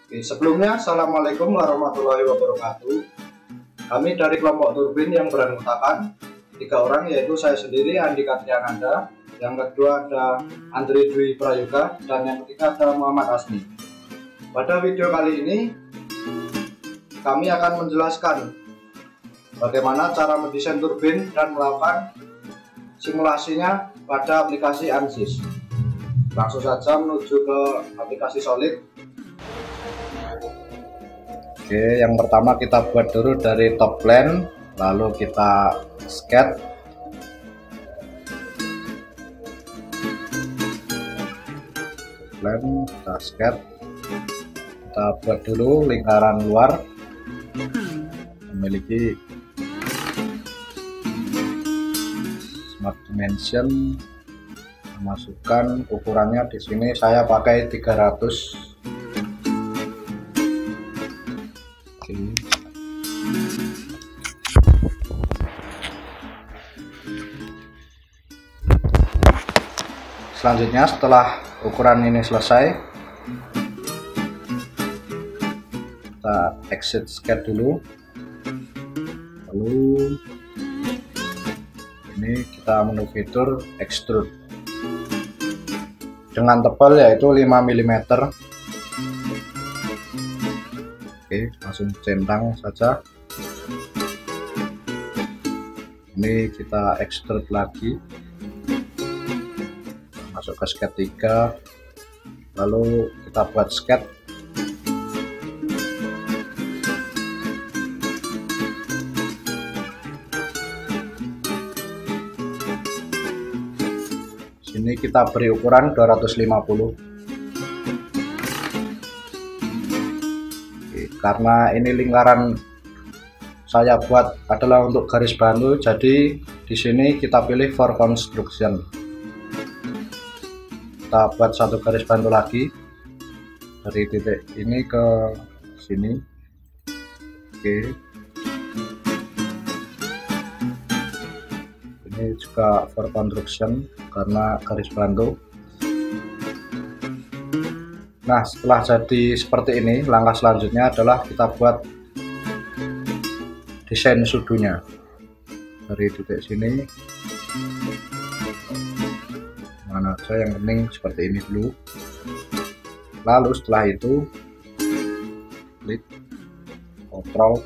Oke, sebelumnya Assalamualaikum warahmatullahi wabarakatuh. Kami dari kelompok turbin yang beranggotakan 3 orang, yaitu saya sendiri Andika Triananda, yang kedua ada Andre Dwi Prayoga, dan yang ketiga ada Muhammad Asmi. Pada video kali ini kami akan menjelaskan bagaimana cara mendesain turbin dan melakukan simulasinya pada aplikasi ANSYS. Langsung saja menuju ke aplikasi Solid. Oke, yang pertama kita buat dulu dari top plane, lalu kita sketch. Plane, kita sketch. Kita buat dulu lingkaran luar memiliki smart dimension. Masukkan ukurannya di sini saya pakai 300. Selanjutnya setelah ukuran ini selesai, kita exit sketch dulu, lalu ini kita menu fitur extrude dengan tebal yaitu 5 mm. Oke, langsung centang saja. Ini kita extrude lagi, masuk ke sketch 3, lalu kita buat sketch. Sini kita beri ukuran 250. Karena ini lingkaran saya buat adalah untuk garis bantu, jadi di sini kita pilih for construction. Kita buat satu garis bantu lagi dari titik ini ke sini. Oke, ini juga for construction karena garis bantu. Nah, setelah jadi seperti ini, langkah selanjutnya adalah kita buat desain sudunya dari titik sini, mana aja, yang penting seperti ini dulu. Lalu setelah itu klik Ctrl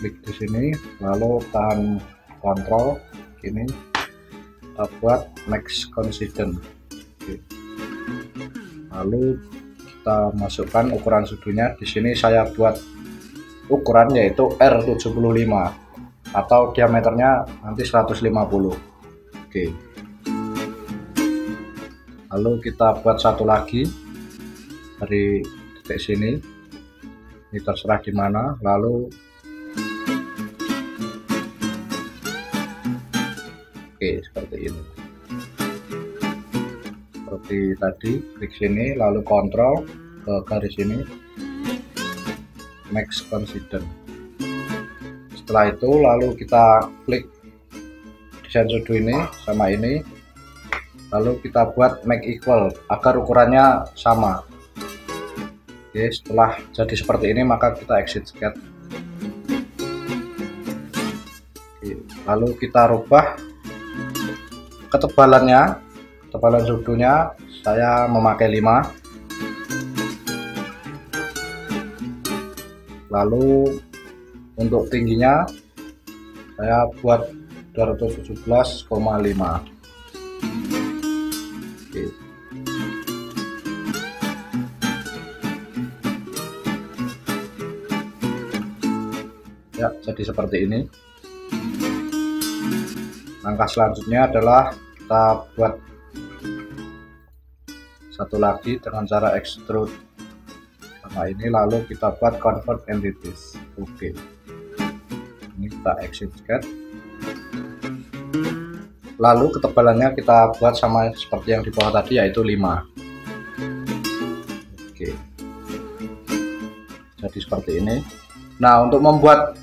klik di sini, lalu tahan kontrol ini, kita buat max coincident. Oke. Lalu kita masukkan ukuran sudunya. Di sini saya buat ukuran yaitu R75 atau diameternya nanti 150. Oke. Lalu kita buat satu lagi dari titik sini, ini terserah di mana. Lalu seperti ini, seperti tadi, klik sini lalu kontrol ke garis ini, max coincident. Setelah itu lalu kita klik desain sudu ini sama ini, lalu kita buat make equal agar ukurannya sama. Oke, setelah jadi seperti ini maka kita exit sketch. Oke, lalu kita rubah ketebalannya, ketebalan sudunya saya memakai 5. Lalu untuk tingginya saya buat 217,5. Oke. Ya, jadi seperti ini. Langkah selanjutnya adalah kita buat satu lagi dengan cara extrude sama ini, lalu kita buat convert entities. Oke, ini kita exit sketch, lalu ketebalannya kita buat sama seperti yang di bawah tadi yaitu 5. Oke, jadi seperti ini. Nah, untuk membuat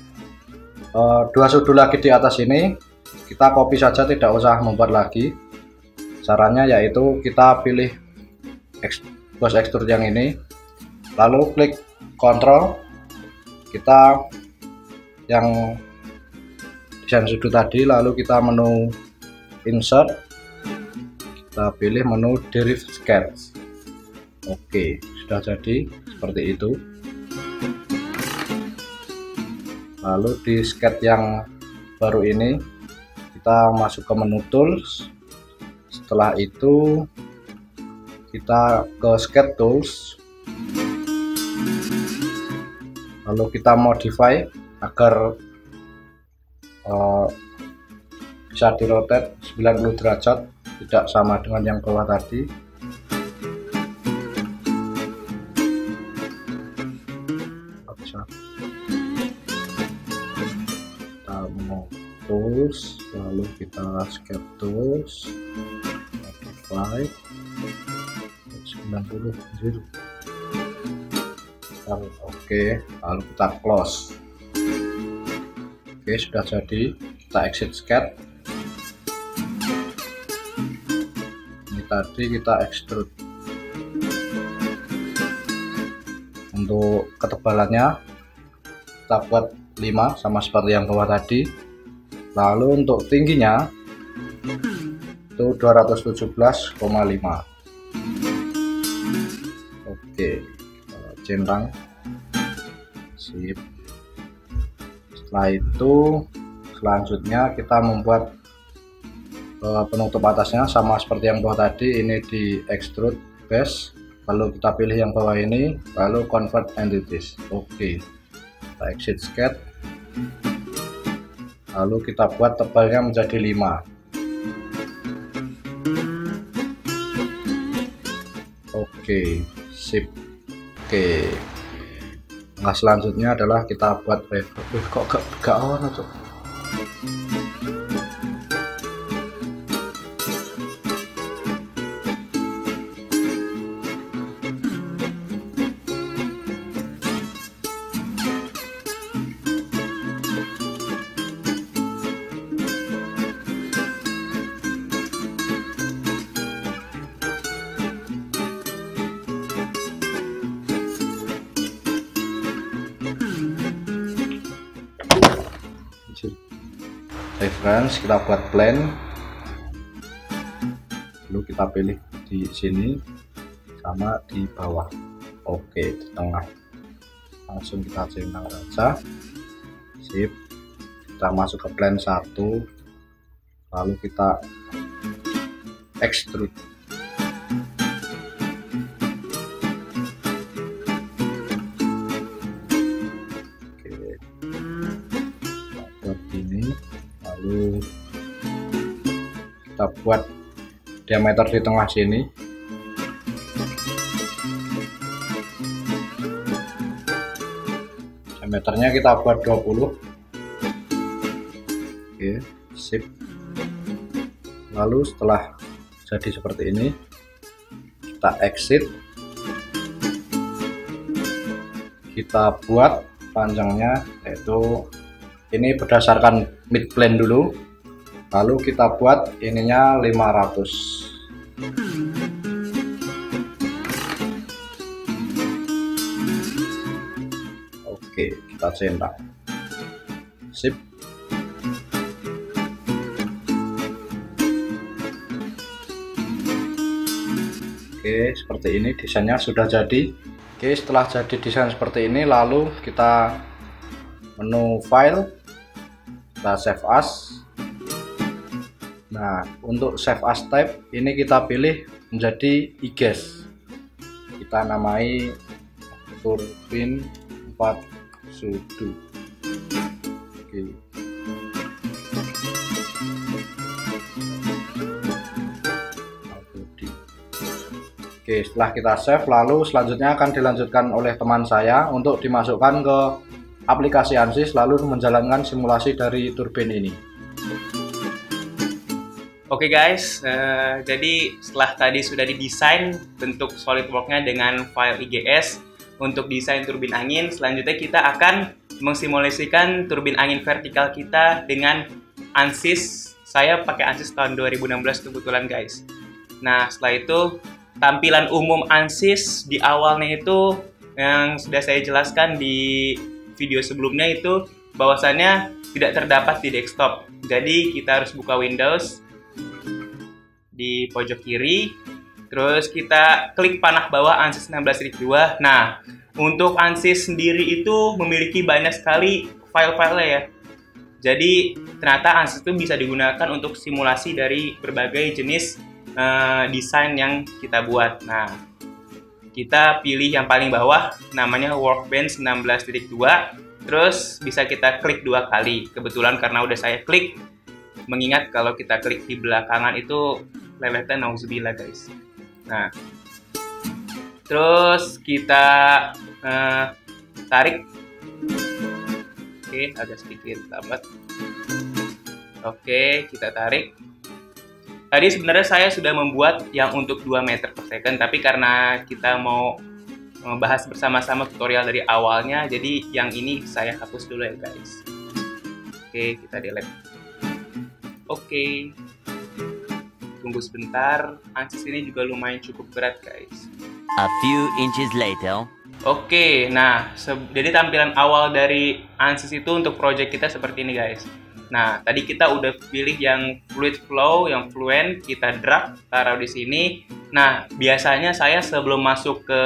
dua sudu lagi di atas ini, kita copy saja, tidak usah membuat lagi. Caranya yaitu kita pilih box extrude yang ini, lalu klik Ctrl, kita yang desain sudut tadi, lalu kita menu insert, kita pilih menu derive sketch. Oke, sudah jadi seperti itu. Lalu di sketch yang baru ini kita masuk ke menu tools. Setelah itu kita ke sketch tools, lalu kita modify agar bisa di rotate 90 derajat, tidak sama dengan yang bawah tadi. Kita mau tools, lalu kita sketch tools, modify 90 0. Oke, lalu kita close. Oke, sudah jadi. Kita exit sketch. Ini tadi kita extrude. Untuk ketebalannya kita buat 5 sama seperti yang bawah tadi. Lalu untuk tingginya itu 217,5. Oke, centang. Sip. Setelah itu selanjutnya kita membuat penutup atasnya sama seperti yang bawah tadi. Ini di extrude base, lalu kita pilih yang bawah ini, lalu convert entities. Oke, kita exit sketch, lalu kita buat tebalnya menjadi 5. Oke, sip. Oke, nah selanjutnya adalah kita buat reverb. Kok gak on tuh? Reference, kita buat plan, lalu kita pilih di sini sama di bawah. Oke, di tengah langsung kita centang saja. Sip, kita masuk ke plan 1, lalu kita extrude. Lalu kita buat diameter di tengah sini. Diameternya kita buat 20. Oke, sip. Lalu setelah jadi seperti ini, kita exit. Kita buat panjangnya, yaitu ini berdasarkan mid plane dulu, lalu kita buat ininya 500. Oke, kita centang. Sip. Oke, seperti ini desainnya sudah jadi. Oke, setelah jadi desain seperti ini, lalu kita menu file, kita save as. Nah, untuk save as type ini kita pilih menjadi IGES. Kita namai turbin 4 sudu. Oke. Oke, setelah kita save, lalu selanjutnya akan dilanjutkan oleh teman saya untuk dimasukkan ke aplikasi ANSYS, lalu menjalankan simulasi dari turbin ini. Oke guys, jadi setelah tadi sudah didesain bentuk SolidWorks-nya dengan file IGS untuk desain turbin angin, selanjutnya kita akan mengsimulasikan turbin angin vertikal kita dengan ANSYS saya pakai ANSYS tahun 2016 kebetulan guys. Nah setelah itu tampilan umum ANSYS di awalnya itu yang sudah saya jelaskan di video sebelumnya itu bahwasannya tidak terdapat di desktop. Jadi kita harus buka Windows di pojok kiri, terus kita klik panah bawah ANSYS 16.2. Nah, untuk ANSYS sendiri itu memiliki banyak sekali file-filenya ya. Jadi ternyata ANSYS itu bisa digunakan untuk simulasi dari berbagai jenis desain yang kita buat. Nah, kita pilih yang paling bawah, namanya Workbench 16.2. Terus bisa kita klik 2 kali. Kebetulan karena udah saya klik, mengingat kalau kita klik di belakangan itu leletnya nauzubillah guys. Nah, terus kita tarik. Oke, agak sedikit lambat. Oke, kita tarik. Tadi sebenarnya saya sudah membuat yang untuk 2 meter per second, tapi karena kita mau membahas bersama-sama tutorial dari awalnya, jadi yang ini saya hapus dulu ya guys. Oke, kita delete. Oke, tunggu sebentar. ANSYS ini juga lumayan cukup berat guys. A few inches later. Oke, nah jadi tampilan awal dari ANSYS itu untuk project kita seperti ini guys. Nah, tadi kita udah pilih yang fluid flow, yang fluent, kita drag, taruh di sini. Nah, biasanya saya sebelum masuk ke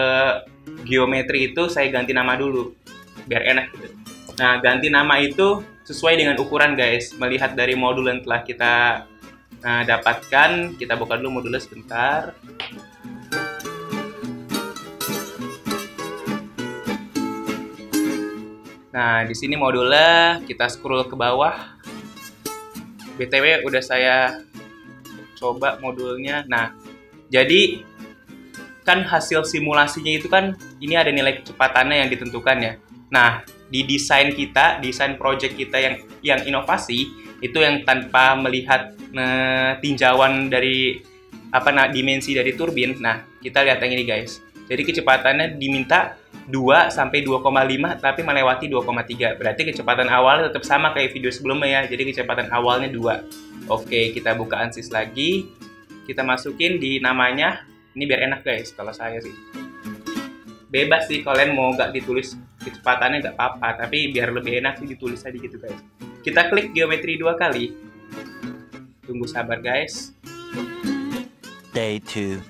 geometri itu saya ganti nama dulu, biar enak gitu. Nah, ganti nama itu sesuai dengan ukuran guys. Melihat dari modul yang telah kita dapatkan, kita buka dulu modulnya sebentar. Nah, di sini modulnya kita scroll ke bawah. BTW udah saya coba modulnya. Nah, jadi kan hasil simulasinya itu kan ini ada nilai kecepatannya yang ditentukan ya. Nah, di desain kita, desain project kita yang inovasi itu yang tanpa melihat tinjauan dari dimensi dari turbin. Nah, kita lihat yang ini guys. Jadi kecepatannya diminta 2 sampai 2,5 tapi melewati 2,3. Berarti kecepatan awalnya tetap sama kayak video sebelumnya ya. Jadi kecepatan awalnya 2. Oke, kita buka ANSYS lagi. Kita masukin di namanya. Ini biar enak guys kalau saya sih. Bebas sih kalian mau nggak ditulis kecepatannya nggak apa-apa, tapi biar lebih enak sih ditulis aja gitu guys. Kita klik geometri 2 kali. Tunggu sabar guys. Day 2.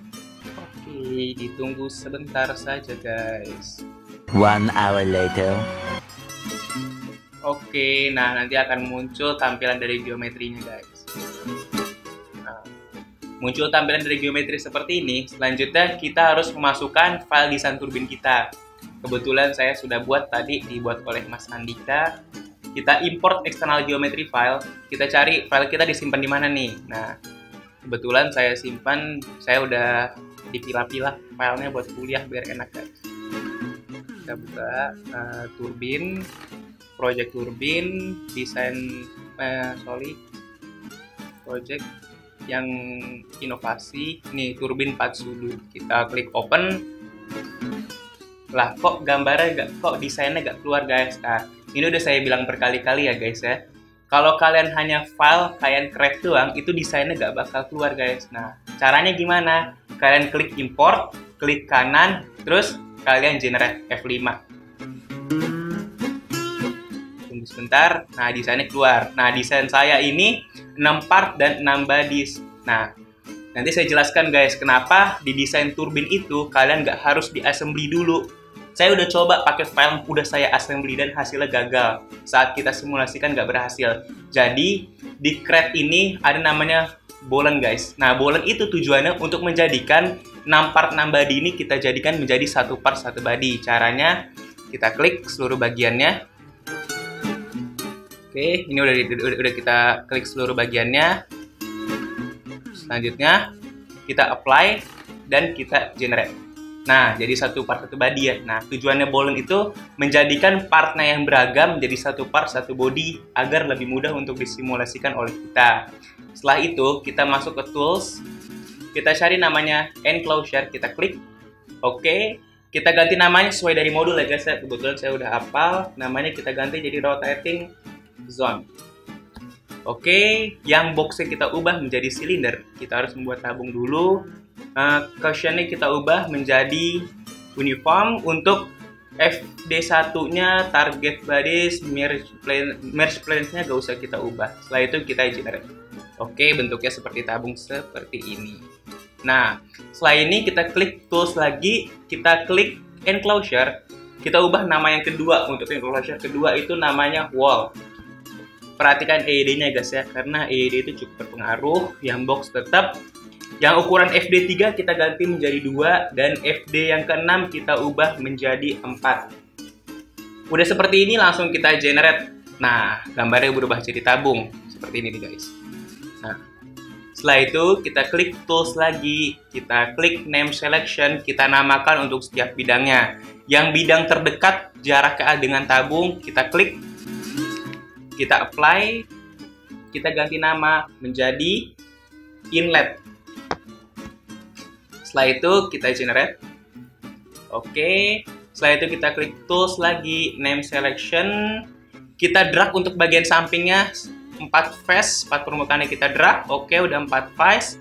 Oke, ditunggu sebentar saja guys. 1 hour later. Oke, nah nanti akan muncul tampilan dari geometrinya guys. Nah, muncul tampilan dari geometri seperti ini. Selanjutnya kita harus memasukkan file desain turbin kita. Kebetulan saya sudah buat tadi, dibuat oleh Mas Andika. Kita import external geometry file. Kita cari file kita disimpan di mana nih. Nah, kebetulan saya simpan, saya udah dipilah-pilah filenya buat kuliah biar enak guys. Kita buka turbin, project turbin, desain project yang inovasi. Nih turbin 4 sudut. Kita klik open. Lah kok gambarnya kok desainnya nggak keluar guys. Nah, ini udah saya bilang berkali-kali ya guys ya. Kalau kalian hanya file, kalian create doang, itu desainnya nggak bakal keluar guys. Nah, caranya gimana? Kalian klik import, klik kanan, terus kalian generate F5. Tunggu sebentar, nah desainnya keluar. Nah, desain saya ini 6 part dan 6 bodies. Nah, nanti saya jelaskan guys, kenapa di desain turbin itu kalian nggak harus di assembly dulu. Saya udah coba pakai file, udah saya assembly dan hasilnya gagal. Saat kita simulasikan nggak berhasil. Jadi, di crate ini ada namanya boolean guys. Nah, boolean itu tujuannya untuk menjadikan 6 part 6 body ini kita jadikan menjadi 1 part 1 body. Caranya, kita klik seluruh bagiannya. Oke, ini udah kita klik seluruh bagiannya. Selanjutnya, kita apply dan kita generate. Nah, jadi 1 part 1 body ya. Nah, tujuannya boolean itu menjadikan partnya yang beragam jadi 1 part 1 body agar lebih mudah untuk disimulasikan oleh kita. Setelah itu, kita masuk ke tools. Kita cari namanya enclosure, kita klik. Oke, kita ganti namanya sesuai dari modul ya guys. Kebetulan saya udah hafal. Namanya kita ganti jadi rotating zone. Oke, yang boxnya kita ubah menjadi silinder. Kita harus membuat tabung dulu. Cushionnya kita ubah menjadi uniform. Untuk FD1-nya, target bodies, merge planes-nya gak usah kita ubah. Setelah itu kita generate. Oke, bentuknya seperti tabung seperti ini. Nah, setelah ini kita klik tools lagi, kita klik enclosure. Kita ubah nama yang kedua. Untuk enclosure kedua itu namanya wall. Perhatikan EED-nya guys ya, karena EED itu cukup berpengaruh. Yang box tetap. Yang ukuran FD3 kita ganti menjadi 2, dan FD yang ke-6 kita ubah menjadi 4. Udah seperti ini, langsung kita generate. Nah, gambarnya berubah jadi tabung. Seperti ini nih guys. Nah, setelah itu kita klik tools lagi, kita klik name selection, kita namakan untuk setiap bidangnya. Yang bidang terdekat jaraknya dengan tabung, kita klik, kita apply, kita ganti nama menjadi inlet. Setelah itu kita generate. Oke, setelah itu kita klik tools lagi, name selection, kita drag untuk bagian sampingnya 4 face, 4 permukaannya kita drag. Oke, udah 4 face.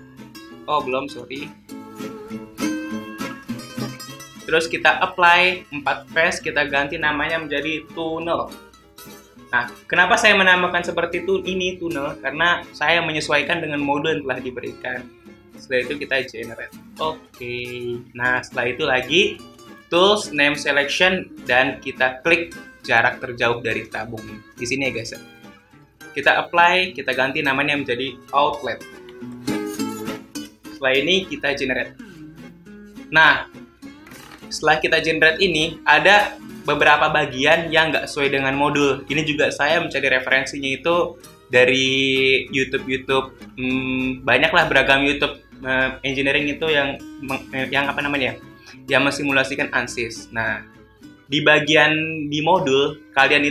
Oh, belum, sorry. Terus kita apply 4 face, kita ganti namanya menjadi tunnel. Nah, kenapa saya menamakan seperti itu ini tunnel? Karena saya menyesuaikan dengan mode yang telah diberikan. Setelah itu kita generate. Oke. Nah, setelah itu lagi tools, name selection, dan kita klik jarak terjauh dari tabung. Di sini ya guys. Kita apply, kita ganti namanya menjadi outlet. Setelah ini kita generate. Nah, setelah kita generate ini, ada beberapa bagian yang nggak sesuai dengan modul. Ini juga saya mencari referensinya itu dari YouTube. Banyaklah beragam YouTube engineering itu yang apa namanya? Yang mensimulasikan ANSYS. Nah, di bagian di modul kalian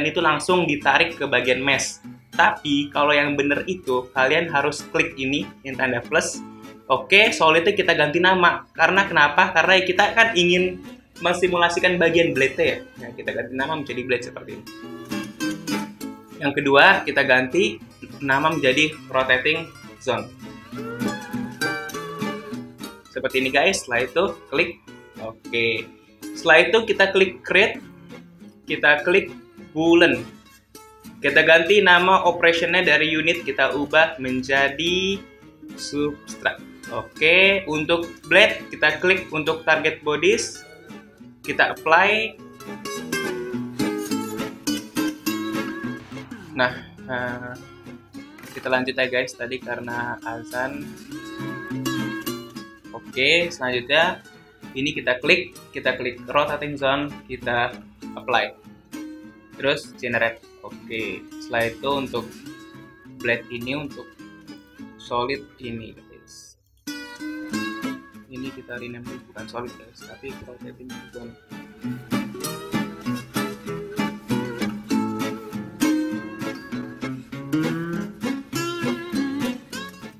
itu langsung ditarik ke bagian mesh. Tapi kalau yang bener itu kalian harus klik ini yang tanda plus. Oke, soal itu kita ganti nama. Karena kenapa? Karena kita kan ingin mensimulasikan bagian blade ya. Nah, kita ganti nama menjadi blade seperti ini. Yang kedua, kita ganti nama menjadi rotating zone. Seperti ini guys. Setelah itu klik. Oke. Setelah itu kita klik create. Kita klik boolean. Kita ganti nama operationnya dari unit, kita ubah menjadi subtract. Oke, untuk blade kita klik untuk target bodies, kita apply. Nah, kita lanjut ya guys, tadi karena azan. Oke, selanjutnya ini kita klik rotating zone, kita apply. Terus generate. Oke, setelah itu untuk blade ini, untuk solid ini guys. Ini kita rename bukan solid guys, tapi rotating zone.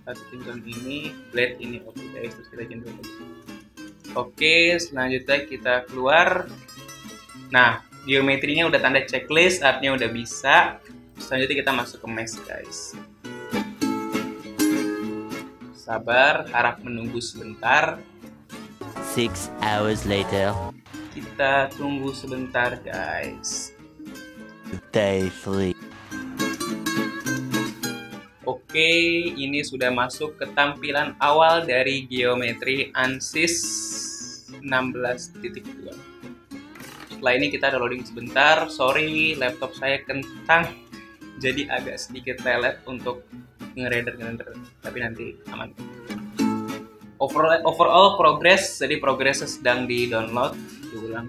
Rotating zone ini, blade ini. Oke guys, terus kita generate lagi. Oke, selanjutnya kita keluar. Nah, geometrinya udah tanda checklist, artnya udah bisa. Selanjutnya kita masuk ke mesh guys. Sabar, harap menunggu sebentar. 6 hours later. Kita tunggu sebentar guys. Day 3. Oke, ini sudah masuk ke tampilan awal dari geometri ANSYS 16.2. Setelah ini kita downloading sebentar. Sorry, laptop saya kentang, jadi agak sedikit lelet untuk ngerender, tapi nanti aman. Overall progress, jadi progresnya sedang di download, diulang.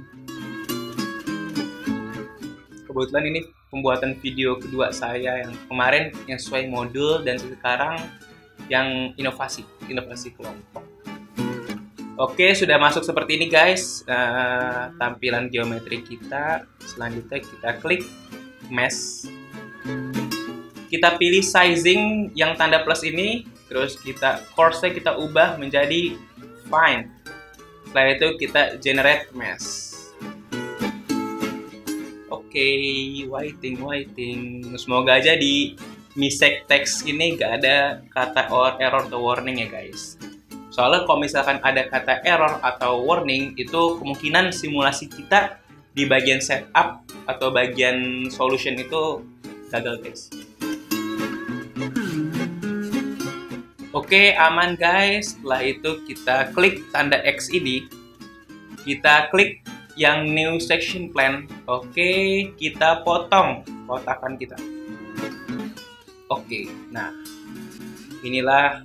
Kebetulan ini pembuatan video kedua saya, yang kemarin yang sesuai modul dan sekarang yang inovasi kelompok. Oke, sudah masuk seperti ini guys, tampilan geometri kita. Selanjutnya kita klik mesh. Kita pilih sizing yang tanda plus ini, terus course-nya kita ubah menjadi fine. Setelah itu kita generate mesh. Oke, waiting. Semoga jadi. mistake text ini nggak ada kata error atau warning ya guys. Soalnya kalau misalkan ada kata error atau warning, itu kemungkinan simulasi kita di bagian setup atau bagian solution itu gagal guys. Oke, aman guys. Setelah itu kita klik tanda X ini. Kita klik yang new section plan. Oke, kita potong kotakan kita. Oke, nah inilah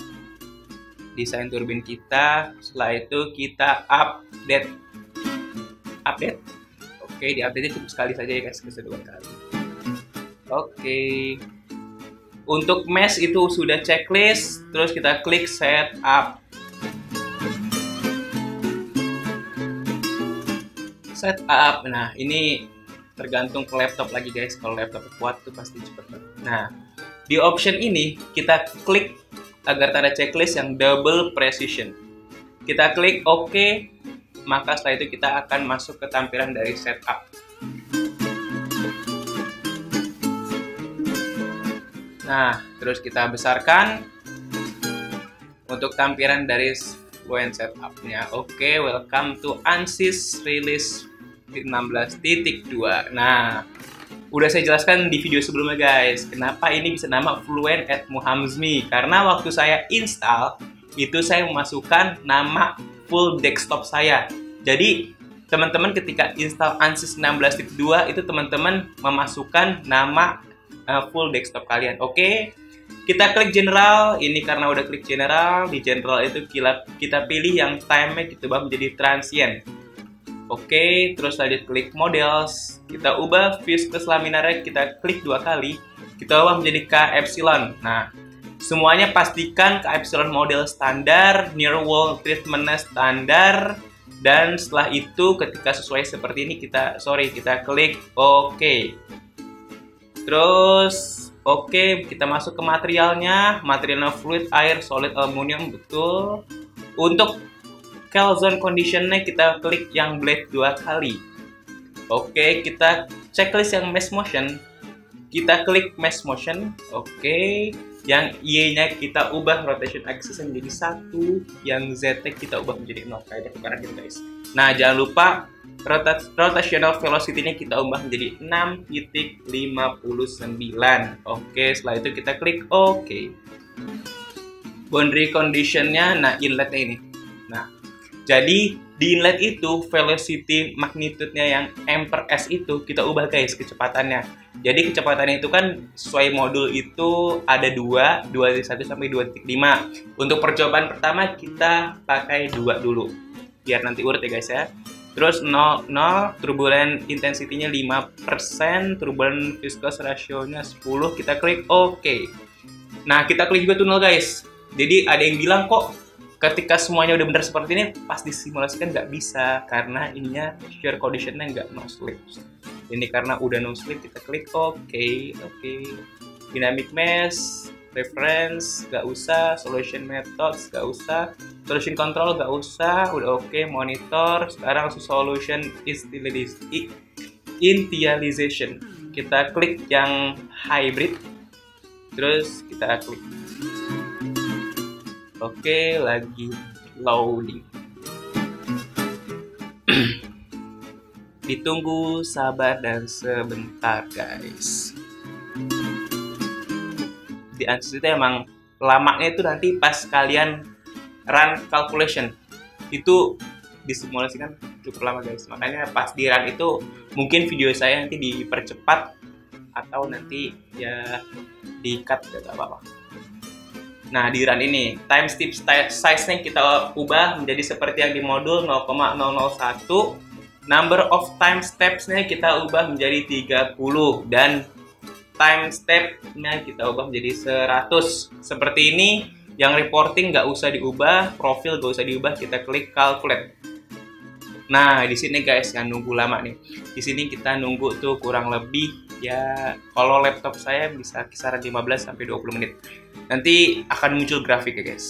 desain turbin kita. Setelah itu kita update. Oke, di update cukup sekali saja ya guys, kedua kali. Oke. Untuk mesh itu sudah checklist, terus kita klik setup. Setup. Nah, ini tergantung ke laptop lagi guys. Kalau laptop kuat tuh pasti cepet banget. Nah, di option ini kita klik agar tanda checklist yang double precision. Kita klik OK, maka setelah itu kita akan masuk ke tampilan dari setup. Nah, terus kita besarkan untuk tampilan dari Fluent setup-nya. Oke, welcome to ANSYS release 16.2. Nah, udah saya jelaskan di video sebelumnya guys, kenapa ini bisa nama Fluent at Muhamzmi. Karena waktu saya install, itu saya memasukkan nama full desktop saya. Jadi, teman-teman ketika install ANSYS 16.2, itu teman-teman memasukkan nama full desktop kalian. Oke, kita klik general. Ini karena udah klik general, di general itu kita pilih yang time-nya kita ubah menjadi transient. Oke, terus lanjut klik models, kita ubah viscous laminarnya, kita klik 2 kali, kita ubah menjadi K epsilon. Nah, semuanya pastikan K epsilon model standar, near wall treatmentnya standar, dan setelah itu ketika sesuai seperti ini kita klik OK. Terus OK, kita masuk ke materialnya fluid, air, solid, aluminium, betul. Untuk calzone conditionnya kita klik yang blade 2 kali. Oke, kita checklist yang mesh motion. Kita klik mesh motion. Oke, yang Y-nya kita ubah rotation axis menjadi 1, yang Z-nya kita ubah menjadi 0 kayak tukaran gitu guys. Nah, jangan lupa rotational velocity-nya kita ubah menjadi 6.59. Oke, setelah itu kita klik OK. Boundary condition-nya, nah inlet-nya ini. Nah, jadi di inlet itu velocity magnitude-nya yang m/s itu kita ubah guys kecepatannya. Jadi kecepatannya itu kan sesuai modul itu ada 2, 2.1 sampai 2.5. Untuk percobaan pertama kita pakai 2 dulu. Biar nanti urut ya guys ya. Terus 0, turbulent intensity-nya 5%, turbulent viscous ratio-nya 10, kita klik OK. Nah, kita klik juga tunnel guys. Jadi ada yang bilang kok ketika semuanya udah benar seperti ini, pas disimulasikan nggak bisa karena ininya shear condition-nya nggak no slip. Ini karena udah no slip, kita klik OK. Dynamic mesh, reference nggak usah, solution methods nggak usah, solution control nggak usah, udah OK. Monitor, sekarang solution initialization. Kita klik yang hybrid, terus kita klik Oke, lagi loading. Ditunggu, sabar dan sebentar guys. Di ANSYS itu emang lamanya itu nanti pas kalian run calculation itu disimulasikan cukup lama guys. Makanya pas di run itu mungkin video saya nanti dipercepat atau nanti ya di cut gak apa-apa. Nah, di run ini, time step size-nya kita ubah menjadi seperti yang di modul 0,001. Number of time steps-nya kita ubah menjadi 30. Dan time step-nya kita ubah menjadi 100. Seperti ini, yang reporting nggak usah diubah, profil nggak usah diubah, kita klik calculate. Nah, di sini guys, yang nunggu lama nih. Di sini kita nunggu tuh kurang lebih ya, kalau laptop saya bisa kisaran 15 sampai 20 menit. Nanti akan muncul grafik ya guys.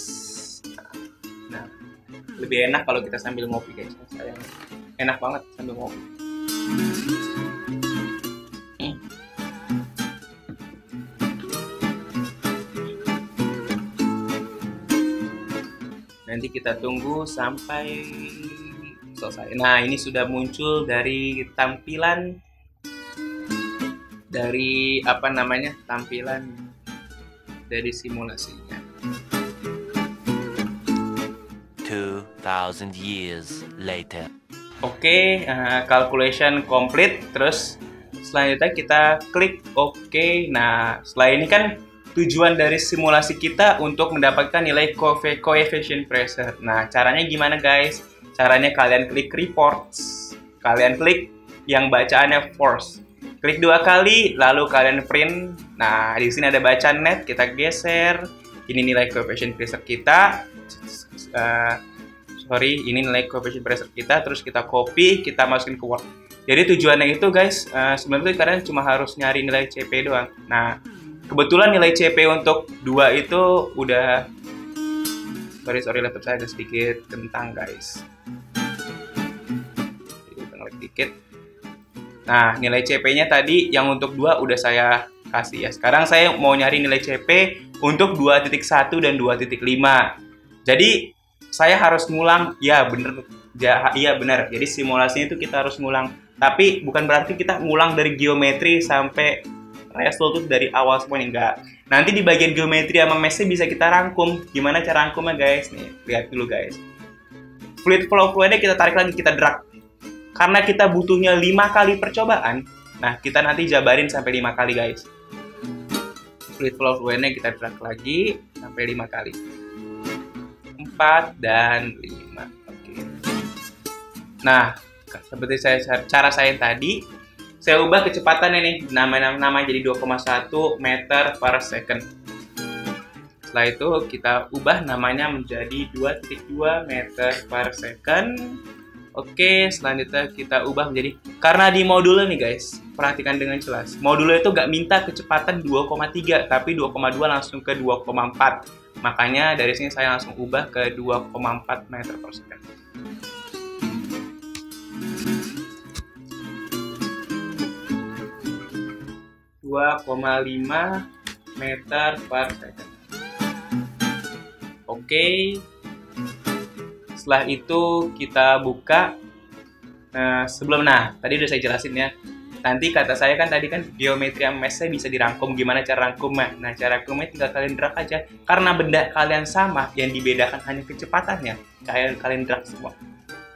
Nah, lebih enak kalau kita sambil ngopi guys. Saya enak banget sambil ngopi. Nanti kita tunggu sampai selesai. Nah, ini sudah muncul dari tampilan dari tampilan dari simulasinya. 2,000 years later. Oke, calculation complete. Terus selanjutnya kita klik OK. Nah, setelah ini kan tujuan dari simulasi kita untuk mendapatkan nilai coefficient pressure. Nah, caranya gimana guys? Caranya kalian klik reports, kalian klik yang bacaannya force. Klik 2 kali, lalu kalian print. Nah, di sini ada bacaan net, kita geser. Ini nilai coefficient pressure kita. Ini nilai coefficient pressure kita. Terus kita copy, kita masukin ke Word. Jadi tujuannya itu guys, sebenarnya kalian cuma harus nyari nilai CP doang. Nah, kebetulan nilai CP untuk 2 itu udah... Sorry, laptop saya ada sedikit kentang guys. Kita ngelik dikit. Nah, nilai CP-nya tadi yang untuk 2 udah saya kasih ya. Sekarang saya mau nyari nilai CP untuk 2.1 dan 2.5. Jadi, saya harus ngulang. Ya, bener. Jadi, simulasinya itu kita harus ngulang. Tapi, bukan berarti kita ngulang dari geometri sampai result dari awal semuanya. Enggak. Nanti di bagian geometri sama mesh bisa kita rangkum. Gimana cara rangkumnya guys? Nih, lihat dulu guys. Fluid flow-nya kita tarik lagi, kita drag. Karena kita butuhnya 5 kali percobaan, nah kita nanti jabarin sampai 5 kali guys. Fluid flow-nya kita drag lagi sampai 5 kali. 4 dan 5. Oke. Nah, seperti cara saya tadi, saya ubah kecepatannya nih, nama jadi 2,1 meter per second. Setelah itu kita ubah namanya menjadi 2.2 meter per second. Oke, selanjutnya kita ubah menjadi, karena di modulnya nih guys, perhatikan dengan jelas. Modulnya itu nggak minta kecepatan 2,3, tapi 2,2 langsung ke 2,4. Makanya dari sini saya langsung ubah ke 2,4 meter per second. meter per second. Oke. Setelah itu kita buka. Tadi udah saya jelasin ya. Nanti kata saya kan tadi kan geometri mesh-nya bisa dirangkum. Gimana cara rangkumnya? Nah, cara rangkumnya tinggal kalian drag aja. Karena benda kalian sama, yang dibedakan hanya kecepatannya. Kalian drag semua.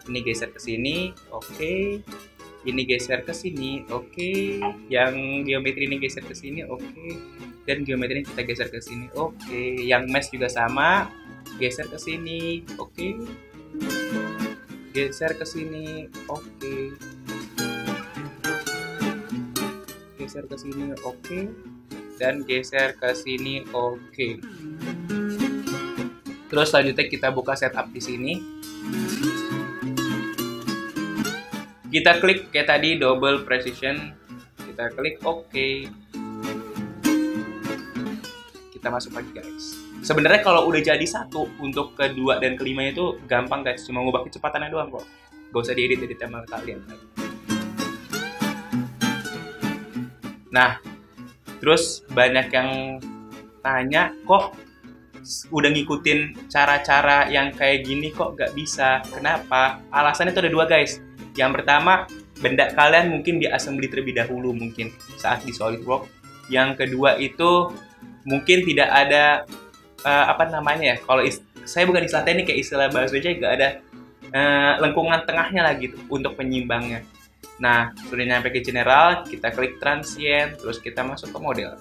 Ini geser ke sini, oke. Ini geser ke sini, oke. Yang geometri ini geser ke sini, oke. Dan geometri ini kita geser ke sini, oke. Yang mesh juga sama, geser ke sini, oke. Geser ke sini, oke. Geser ke sini, oke. Dan geser ke sini, oke. Terus selanjutnya kita buka setup di sini. Kita klik kayak tadi double precision, kita klik OK. Kita masuk lagi guys. Sebenarnya kalau udah jadi satu untuk kedua dan kelima itu gampang guys, cuma ngubah kecepatannya doang kok. Gak usah diedit sama kalian. Nah, terus banyak yang tanya kok udah ngikutin cara-cara yang kayak gini kok gak bisa. Kenapa? Alasannya itu ada 2 guys. Yang pertama, benda kalian mungkin di assembly terlebih dahulu mungkin saat di SolidWorks. Yang kedua itu mungkin tidak ada kalau saya bukan istilah teknik, kayak istilah bahasa aja nggak ada lengkungan tengahnya lah gitu untuk penyimbangnya. Nah, sudah nyampe ke general, kita klik transient, terus kita masuk ke model.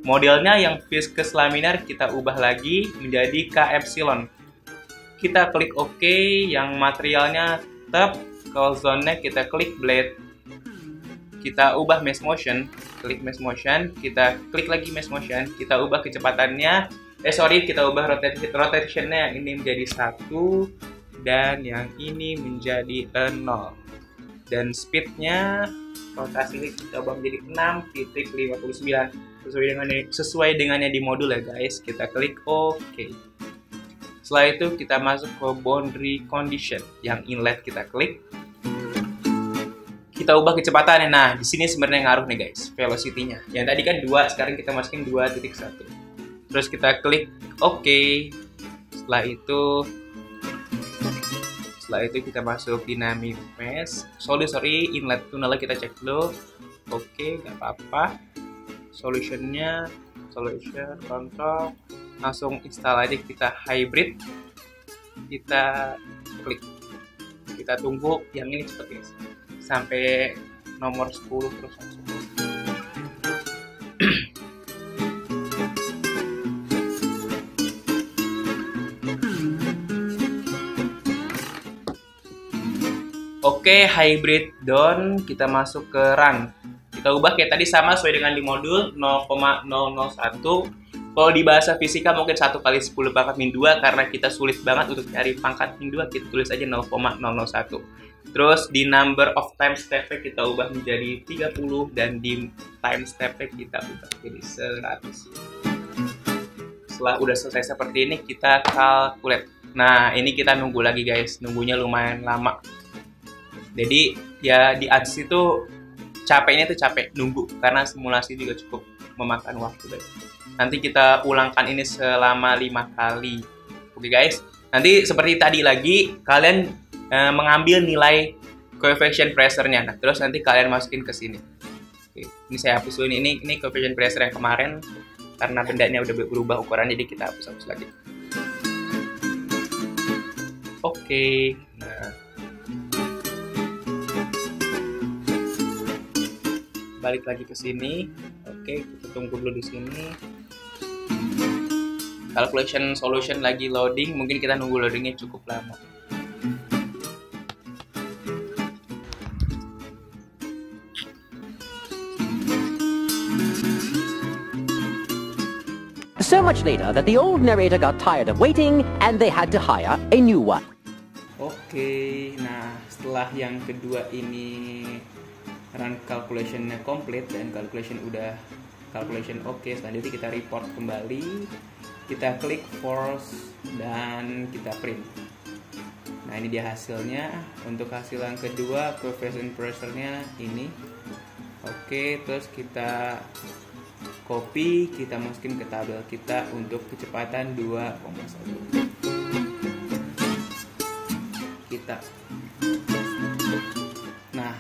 Modelnya yang viscous laminar kita ubah lagi menjadi K epsilon. Kita klik OK, yang materialnya tetap. Kalau zone-nya kita klik blade, kita ubah mesh motion, klik mesh motion, kita klik lagi mesh motion, kita ubah kecepatannya, kita ubah rotation-nya ini menjadi 1 dan yang ini menjadi 0. Dan speed-nya rotasi kita ubah menjadi 6.59 sesuai dengannya di modul ya guys. Kita klik OK. Setelah itu kita masuk ke boundary condition, yang inlet kita klik. Kita ubah kecepatannya. Nah, di sini sebenarnya ngaruh nih guys, velocity-nya. Yang tadi kan 2, sekarang kita masukin 2.1. Terus kita klik OK. Setelah itu Setelah itu kita masuk dynamic mesh. Sorry, inlet tunnel kita cek dulu. Oke, nggak apa-apa. Solution control, langsung install aja. Kita hybrid, kita klik, kita tunggu yang ini cepet guys, sampai nomor 10 terus langsung. Oke, hybrid down, kita masuk ke run. Kita ubah kayak tadi sama sesuai dengan di modul 0,001. Kalau di bahasa fisika mungkin 1 kali 10 pangkat min 2, karena kita sulit banget untuk cari pangkat min 2, kita tulis aja 0,001. Terus di number of time step kita ubah menjadi 30, dan di time step kita ubah jadi 100. Setelah udah selesai seperti ini, kita calculate. Nah, ini kita nunggu lagi guys, nunggunya lumayan lama. Jadi ya di ads itu capeknya tuh capek nunggu, karena simulasi juga cukup memakan waktu guys. Nanti kita ulangkan ini selama 5 kali. Oke guys, nanti seperti tadi lagi kalian mengambil nilai coefficient pressure-nya. Nah, terus nanti kalian masukin ke sini. Oke, ini saya hapus dulu, ini coefficient pressure yang kemarin karena bendanya udah berubah ukuran, jadi kita hapus lagi. Oke, nah balik lagi ke sini. Oke, kita tunggu dulu di sini. Calculation solution lagi loading, mungkin kita nunggu loadingnya cukup lama. So much later that the old narrator got tired of waiting and they had to hire a new one. Oke, nah setelah yang kedua ini run calculation-nya complete dan calculation oke, selanjutnya kita report kembali, kita klik force dan kita print. Nah, ini dia hasilnya. Untuk hasil yang kedua, coefficient pressure-nya ini. Oke, terus kita copy, kita masukin ke tabel kita untuk kecepatan 2,1. Nah,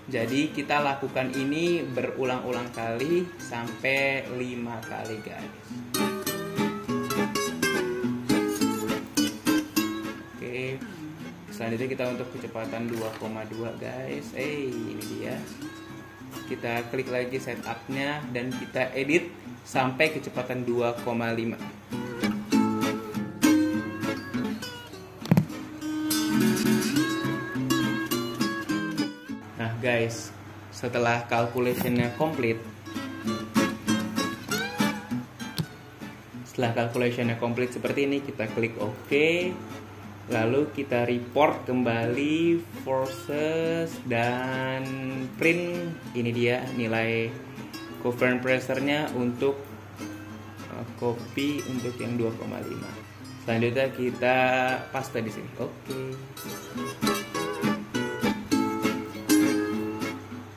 jadi kita lakukan ini berulang-ulang kali sampai 5 kali guys. Oke, selanjutnya kita untuk kecepatan 2,2 guys. Ini dia. Kita klik lagi setupnya dan kita edit sampai kecepatan 2,5. Nah guys, setelah calculation-nya complete, seperti ini, kita klik OK, lalu kita report kembali forces dan print. Ini dia nilai coefficient pressure-nya untuk copy untuk yang 2,5. Selanjutnya kita paste di sini. Oke.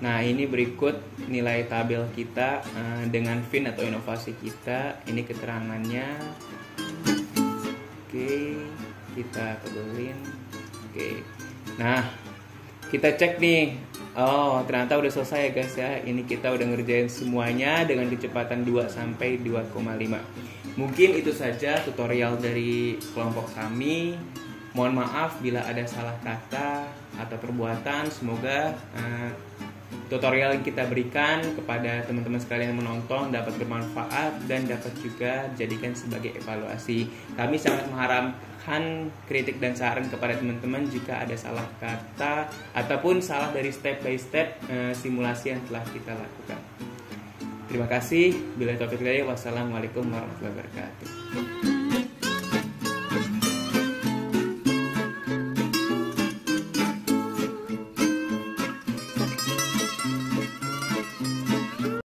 Nah, ini berikut nilai tabel kita dengan fin atau inovasi kita. Ini keterangannya. Oke, kita tebelin. Oke. Nah, kita cek nih. Oh, ternyata udah selesai ya guys ya. Ini kita udah ngerjain semuanya dengan kecepatan 2 sampai 2,5. Mungkin itu saja tutorial dari kelompok kami. Mohon maaf bila ada salah kata atau perbuatan. Semoga tutorial yang kita berikan kepada teman-teman sekalian yang menonton dapat bermanfaat dan dapat juga dijadikan sebagai evaluasi. Kami sangat mengharapkan kritik dan saran kepada teman-teman jika ada salah kata ataupun salah dari step by step simulasi yang telah kita lakukan. Terima kasih. Bila taufiq hidayah, wassalamualaikum warahmatullahi wabarakatuh.